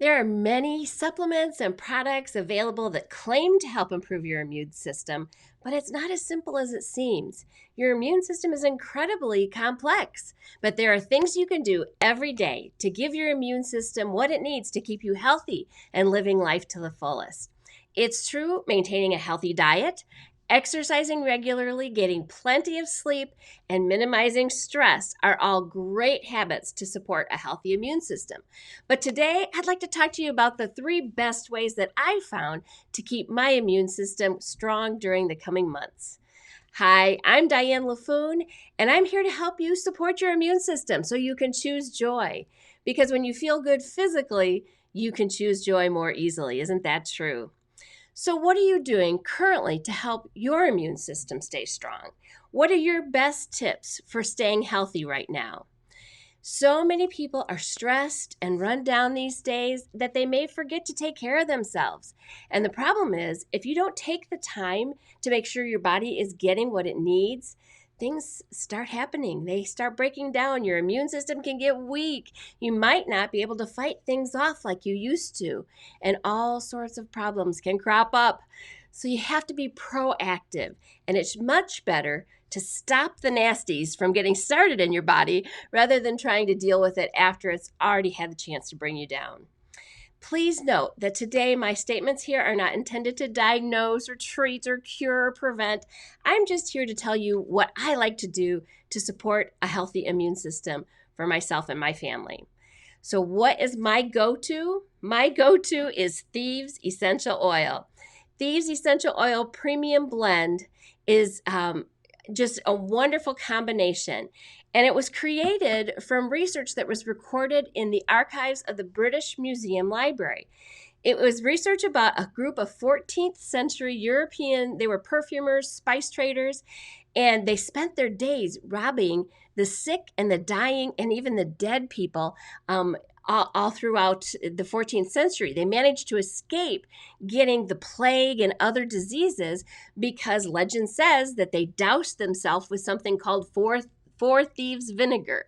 There are many supplements and products available that claim to help improve your immune system, but it's not as simple as it seems. Your immune system is incredibly complex, but there are things you can do every day to give your immune system what it needs to keep you healthy and living life to the fullest. It's true, maintaining a healthy diet, exercising regularly, getting plenty of sleep, and minimizing stress are all great habits to support a healthy immune system. But today, I'd like to talk to you about the 3 best ways that I found to keep my immune system strong during the coming months. Hi, I'm Diane LaFoon, and I'm here to help you support your immune system so you can choose joy. Because when you feel good physically, you can choose joy more easily. Isn't that true? So, what are you doing currently to help your immune system stay strong? What are your best tips for staying healthy right now? So many people are stressed and run down these days that they may forget to take care of themselves. And the problem is, if you don't take the time to make sure your body is getting what it needs, things start happening. They start breaking down. Your immune system can get weak. You might not be able to fight things off like you used to, and all sorts of problems can crop up. So you have to be proactive, and it's much better to stop the nasties from getting started in your body rather than trying to deal with it after it's already had the chance to bring you down. Please note that today my statements here are not intended to diagnose or treat or cure or prevent. I'm just here to tell you what I like to do to support a healthy immune system for myself and my family. So what is my go-to? My go-to is Thieves Essential Oil. Thieves Essential Oil Premium Blend is just a wonderful combination. And it was created from research that was recorded in the archives of the British Museum Library. It was research about a group of 14th century European, they were perfumers, spice traders, and they spent their days robbing the sick and the dying and even the dead people all throughout the 14th century. They managed to escape getting the plague and other diseases because legend says that they doused themselves with something called four thieves vinegar.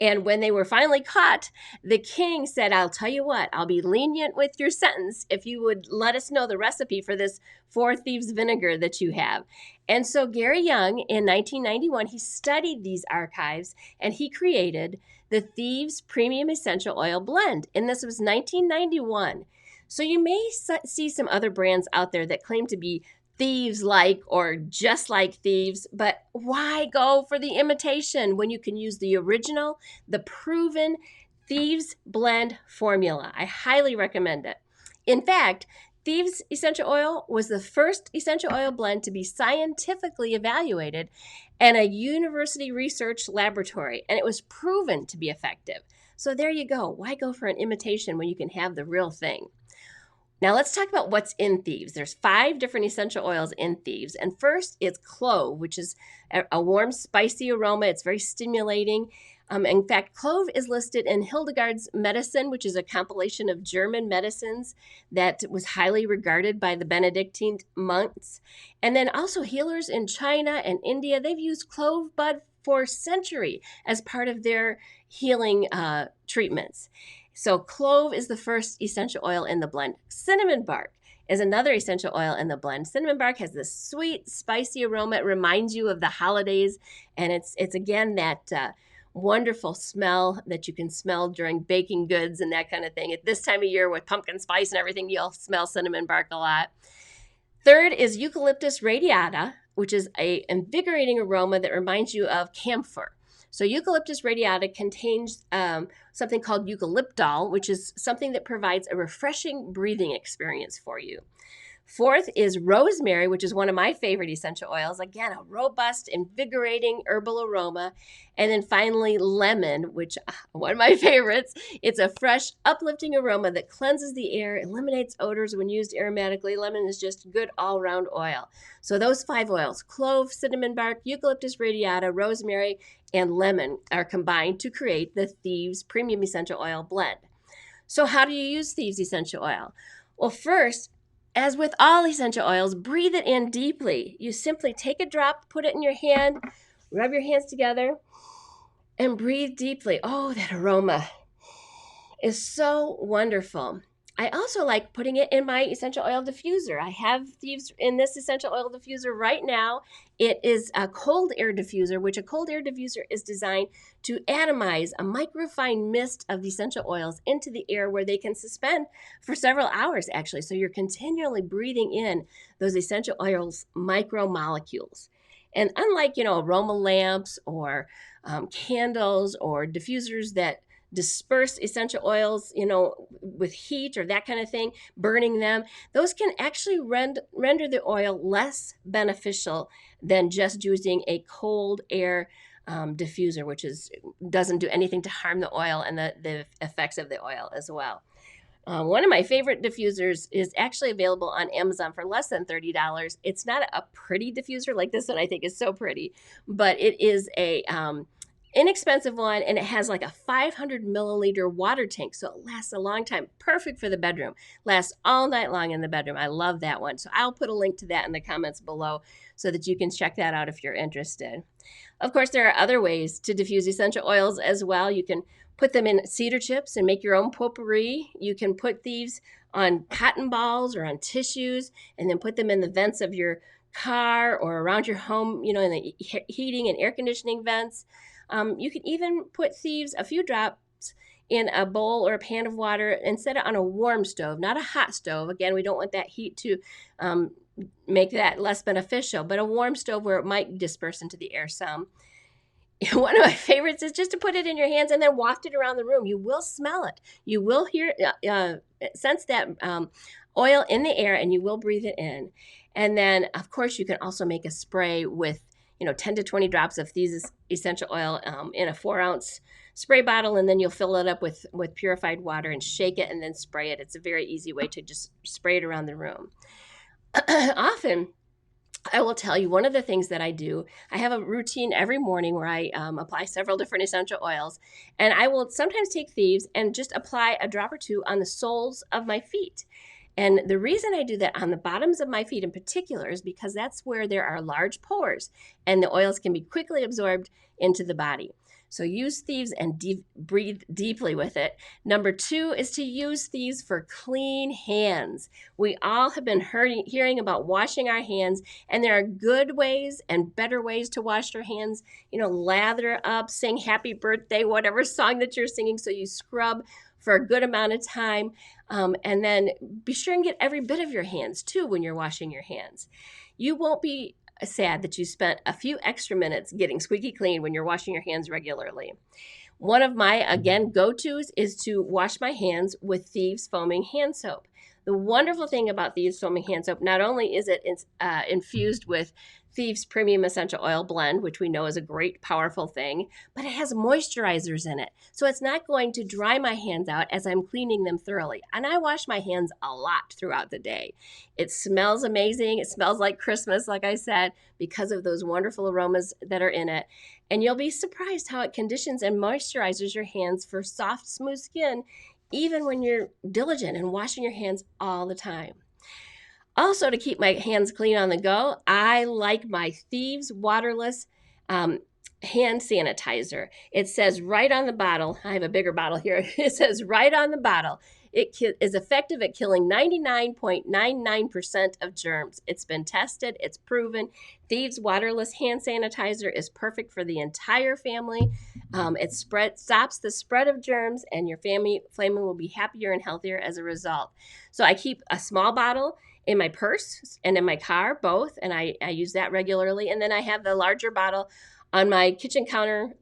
And when they were finally caught, the king said, I'll tell you what, I'll be lenient with your sentence if you would let us know the recipe for this four thieves vinegar that you have. And so Gary Young in 1991, he studied these archives and he created the Thieves Premium Essential Oil Blend. And this was 1991. So you may see some other brands out there that claim to be thieves-like or just like thieves, but why go for the imitation when you can use the original, the proven Thieves Blend formula? I highly recommend it. In fact, Thieves Essential Oil was the first essential oil blend to be scientifically evaluated in a university research laboratory, and it was proven to be effective. So there you go. Why go for an imitation when you can have the real thing? Now let's talk about what's in Thieves. There's 5 different essential oils in Thieves. And first it's clove, which is a warm, spicy aroma. It's very stimulating. In fact, clove is listed in Hildegard's Medicine, which is a compilation of German medicines that was highly regarded by the Benedictine monks. And then also healers in China and India, they've used clove bud for centuries as part of their healing treatments. So clove is the first essential oil in the blend. Cinnamon bark is another essential oil in the blend. Cinnamon bark has this sweet, spicy aroma. It reminds you of the holidays, and it's again that wonderful smell that you can smell during baking goods and that kind of thing. At this time of year with pumpkin spice and everything, you'll smell cinnamon bark a lot. Third is Eucalyptus radiata, which is an invigorating aroma that reminds you of camphor. So Eucalyptus radiata contains something called eucalyptol, which is something that provides a refreshing breathing experience for you. Fourth is rosemary, which is one of my favorite essential oils. Again, a robust, invigorating herbal aroma. And then finally, lemon, which one of my favorites. It's a fresh, uplifting aroma that cleanses the air, eliminates odors when used aromatically. Lemon is just good all-around oil. So those 5 oils, clove, cinnamon bark, eucalyptus radiata, rosemary, and lemon are combined to create the Thieves Premium Essential Oil Blend. So how do you use Thieves Essential Oil? Well, first, as with all essential oils, breathe it in deeply. You simply take a drop, put it in your hand, rub your hands together, and breathe deeply. Oh, that aroma is so wonderful. I also like putting it in my essential oil diffuser. I have Thieves in this essential oil diffuser right now. It is a cold air diffuser, which a cold air diffuser is designed to atomize a microfine mist of the essential oils into the air where they can suspend for several hours, actually. So you're continually breathing in those essential oils micromolecules. And unlike, aroma lamps or candles or diffusers that disperse essential oils, with heat or that kind of thing, burning them, those can actually render the oil less beneficial than just using a cold air diffuser, which doesn't do anything to harm the oil and the effects of the oil as well. One of my favorite diffusers is actually available on Amazon for less than $30. It's not a pretty diffuser like this one, I think is so pretty, but it is a inexpensive one, and it has like a 500 milliliter water tank, so it lasts a long time. Perfect for the bedroom. Lasts all night long in the bedroom. I love that one. So I'll put a link to that in the comments below so that you can check that out if you're interested. Of course, there are other ways to diffuse essential oils as well. You can put them in cedar chips and make your own potpourri. You can put these on cotton balls or on tissues and then put them in the vents of your car or around your home, in the heating and air conditioning vents. You can even put thieves, a few drops, in a bowl or a pan of water and set it on a warm stove, not a hot stove. Again, we don't want that heat to make that less beneficial, but a warm stove where it might disperse into the air some. One of my favorites is just to put it in your hands and then waft it around the room. You will smell it. You will sense that oil in the air, and you will breathe it in. And then, of course, you can also make a spray with 10 to 20 drops of Thieves Essential Oil in a 4-ounce spray bottle, and then you'll fill it up with purified water and shake it and then spray it. It's a very easy way to just spray it around the room. Often, I will tell you, one of the things that I do, I have a routine every morning where I apply several different essential oils, and I will sometimes take Thieves and just apply a drop or two on the soles of my feet. And the reason I do that on the bottoms of my feet in particular is because that's where there are large pores and the oils can be quickly absorbed into the body. So use Thieves and breathe deeply with it. Number 2 is to use Thieves for clean hands. We all have been hearing about washing our hands, and there are good ways and better ways to wash your hands. Lather up, sing happy birthday, whatever song that you're singing, so you scrub for a good amount of time. And then be sure and get every bit of your hands too when you're washing your hands. You won't be sad that you spent a few extra minutes getting squeaky clean when you're washing your hands regularly. One of my, again, go-tos is to wash my hands with Thieves Foaming Hand Soap. The wonderful thing about Thieves Foaming Hand Soap, not only is it infused with Thieves Premium Essential Oil Blend, which we know is a great, powerful thing, but it has moisturizers in it. So it's not going to dry my hands out as I'm cleaning them thoroughly. And I wash my hands a lot throughout the day. It smells amazing. It smells like Christmas, like I said, because of those wonderful aromas that are in it. And you'll be surprised how it conditions and moisturizes your hands for soft, smooth skin, even when you're diligent and washing your hands all the time. Also, to keep my hands clean on the go, I like my Thieves Waterless hand sanitizer. It says right on the bottle, I have a bigger bottle here, it says right on the bottle, it is effective at killing 99.99% of germs. It's been tested, it's proven. Thieves Waterless hand sanitizer is perfect for the entire family. It stops the spread of germs, and your family will be happier and healthier as a result. So I keep a small bottle in my purse and in my car, both, and I use that regularly. And then I have the larger bottle on my kitchen counter,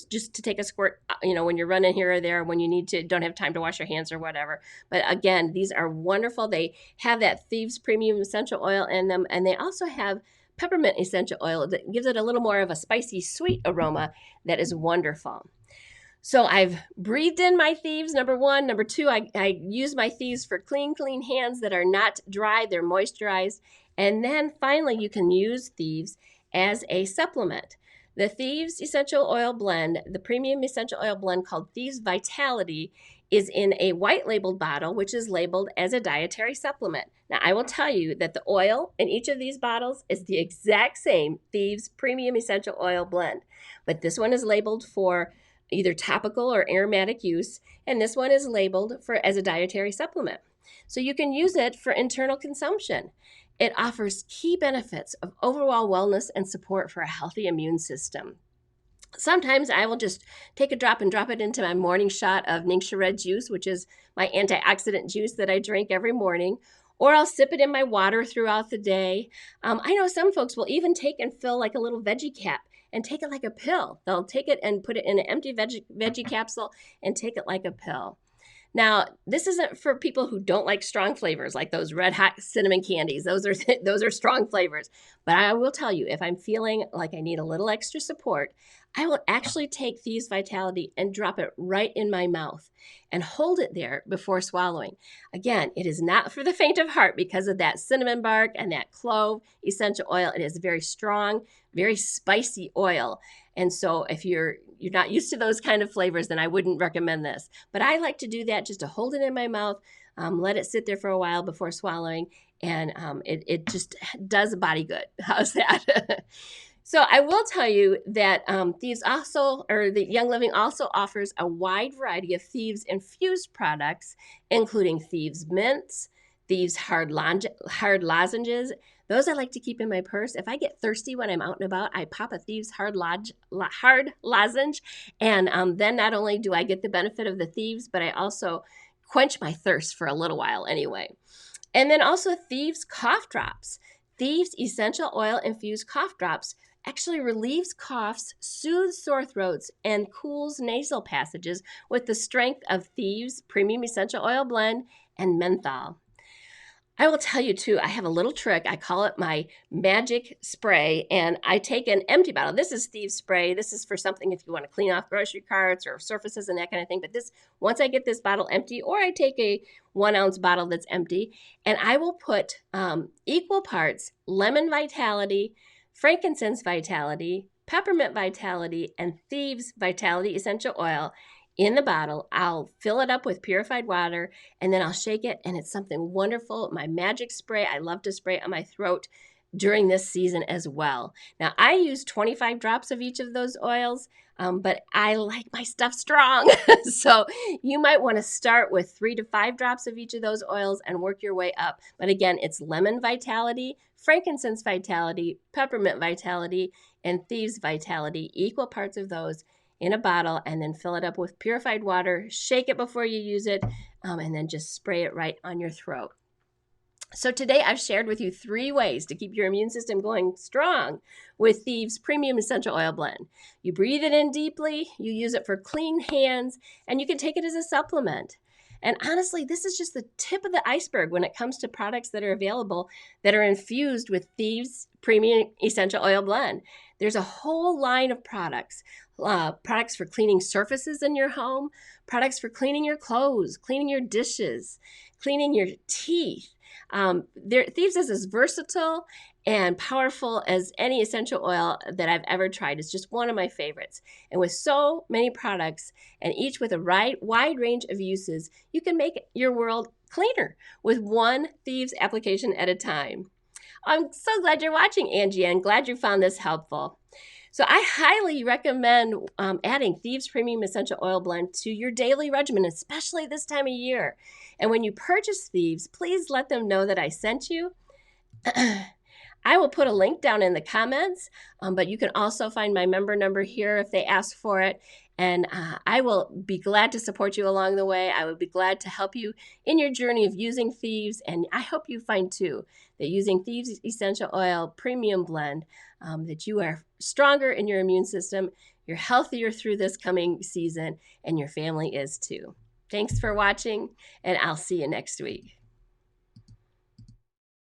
just to take a squirt, when you're running here or there, when you don't have time to wash your hands or whatever. But again, these are wonderful. They have that Thieves Premium Essential Oil in them, and they also have peppermint essential oil that gives it a little more of a spicy, sweet aroma that is wonderful. So I've breathed in my Thieves, number 1. Number 2, I use my Thieves for clean hands that are not dry, they're moisturized. And then finally, you can use Thieves as a supplement. The Thieves Essential Oil Blend, the premium essential oil blend called Thieves Vitality, is in a white labeled bottle, which is labeled as a dietary supplement. Now, I will tell you that the oil in each of these bottles is the exact same Thieves Premium Essential Oil Blend, but this one is labeled for either topical or aromatic use, and this one is labeled as a dietary supplement. So you can use it for internal consumption. It offers key benefits of overall wellness and support for a healthy immune system. Sometimes I will just take a drop and drop it into my morning shot of Ningxia Red juice, which is my antioxidant juice that I drink every morning, or I'll sip it in my water throughout the day. I know some folks will even take and fill like a little veggie cap and take it like a pill. They'll take it and put it in an empty veggie capsule and take it like a pill. Now, this isn't for people who don't like strong flavors, like those red hot cinnamon candies. Those are strong flavors. But I will tell you, if I'm feeling like I need a little extra support, I will actually take Thieves Vitality and drop it right in my mouth and hold it there before swallowing. Again, it is not for the faint of heart because of that cinnamon bark and that clove essential oil. It is a very strong, very spicy oil. And so if you're not used to those kind of flavors, then I wouldn't recommend this. But I like to do that just to hold it in my mouth, let it sit there for a while before swallowing, and it just does a body good. How's that? So I will tell you that Thieves also, or the Young Living also offers a wide variety of Thieves infused products, including Thieves mints, Thieves hard lozenges. Those I like to keep in my purse. If I get thirsty when I'm out and about, I pop a Thieves hard lozenge, and then not only do I get the benefit of the Thieves, but I also quench my thirst for a little while anyway. And then also Thieves cough drops. Thieves Essential Oil infused cough drops actually relieves coughs, soothes sore throats, and cools nasal passages with the strength of Thieves Premium Essential Oil Blend and menthol. I will tell you too, I have a little trick. I call it my magic spray, and I take an empty bottle. This is Thieves spray. This is for something if you want to clean off grocery carts or surfaces and that kind of thing. But this, once I get this bottle empty, or I take a 1 ounce bottle that's empty, and I will put equal parts lemon vitality, frankincense vitality, peppermint vitality, and Thieves Vitality Essential Oil in the bottle. I'll fill it up with purified water, and then I'll shake it, and it's something wonderful. My magic spray, I love to spray it on my throat during this season as well. Now, I use 25 drops of each of those oils, but I like my stuff strong. So you might want to start with 3 to 5 drops of each of those oils and work your way up. But again, it's lemon vitality, frankincense vitality, peppermint vitality, and Thieves Vitality, equal parts of those in a bottle, and then fill it up with purified water, shake it before you use it, and then just spray it right on your throat. So today I've shared with you 3 ways to keep your immune system going strong with Thieves Premium Essential Oil Blend. You breathe it in deeply, you use it for clean hands, and you can take it as a supplement. And honestly, this is just the tip of the iceberg when it comes to products that are available that are infused with Thieves Premium Essential Oil Blend. There's a whole line of products for cleaning surfaces in your home, products for cleaning your clothes, cleaning your dishes, cleaning your teeth. Thieves is as versatile and powerful as any essential oil that I've ever tried. It's just one of my favorites. And with so many products, and each with a wide range of uses, you can make your world cleaner with one Thieves application at a time. I'm so glad you're watching, Angie, and glad you found this helpful. So I highly recommend adding Thieves Premium Essential Oil Blend to your daily regimen, especially this time of year. And when you purchase Thieves, please let them know that I sent you. I will put a link down in the comments, but you can also find my member number here if they ask for it. And I will be glad to support you along the way. I would be glad to help you in your journey of using Thieves. And I hope you find, too, that using Thieves Essential Oil Premium Blend, that you are stronger in your immune system, you're healthier through this coming season, and your family is, too. Thanks for watching, and I'll see you next week.